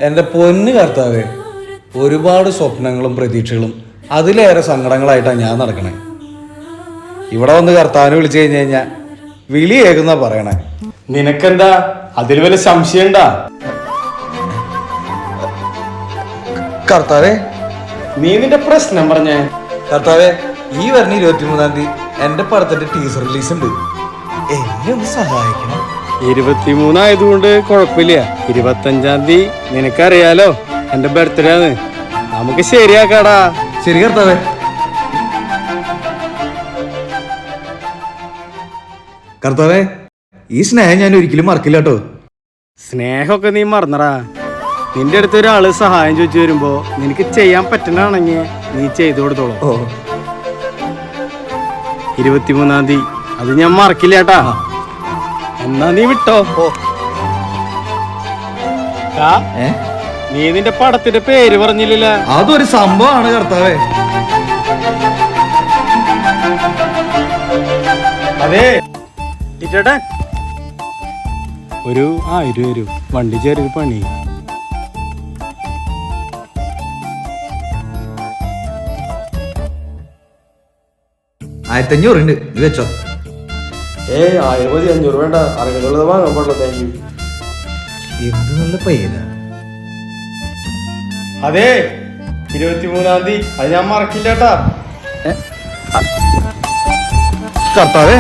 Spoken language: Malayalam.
എൻ്റെ പൊന്ന് കർത്താവേ, ഒരുപാട് സ്വപ്നങ്ങളും പ്രതീക്ഷകളും അതിലേറെ സങ്കടങ്ങളായിട്ടാണ് ഞാൻ നടക്കണേ. ഇവിടെ വന്ന് കർത്താവിനെ വിളിച്ചു കഴിഞ്ഞു കഴിഞ്ഞാൽ വിളി കേൾക്കുന്ന പറയണേ. നിനക്കെന്താ അതിൽ വല്ല സംശയണ്ടാ? കർത്താവേ, നീ നിന്റെ പ്രശ്നം പറഞ്ഞേ. കർത്താവേ, ഈ വരുന്ന 23-ാം തീയതി എൻ്റെ പടത്തിന്റെ ടീസർ റിലീസ് ഉണ്ട്. എന്നെ ഒന്ന് സഹായിക്കണം. 23 ആയതുകൊണ്ട് കുഴപ്പമില്ല. 25-ാം തീയതി നിനക്കറിയാലോ എന്റെ ബർത്ത്ഡേ ആണ്. നമുക്ക് ശരിയാക്കാടാ. ശരി കർത്താവേ. കർത്താവേ, ഈ സ്നേഹം ഞാൻ ഒരിക്കലും മറക്കില്ല കേട്ടോ. സ്നേഹമൊക്കെ നീ മറന്നടാ. നിന്റെ അടുത്ത് ഒരാള് സഹായം ചോദിച്ചു വരുമ്പോ നിനക്ക് ചെയ്യാൻ പറ്റണാണെങ്കിൽ നീ ചെയ്തു കൊടുത്തോളൂ. 23-ാം തീയതി അത് ഞാൻ മറക്കില്ല കേട്ടാ. എന്നാ നീ വിട്ടോ. നീ നിന്റെ പടത്തിന്റെ പേര് പറഞ്ഞില്ല. അതൊരു സംഭവമാണ് കർത്താവേ. അതെ, ഒരു 1000 വരും. വണ്ടി ചെറിയ പണി. 1500 ഉണ്ട്, ഇത് വെച്ചോ. 1000 മതി, 500 വേണ്ട. അറിയുന്നത് വാങ്ങാൻ പാടില്ല. Thank you. എന്ത് നല്ല പയ്യന. അതെ, 23-ാം തീയതി അത് ഞാൻ മറക്കില്ല കേട്ടാ. കർത്താവേ,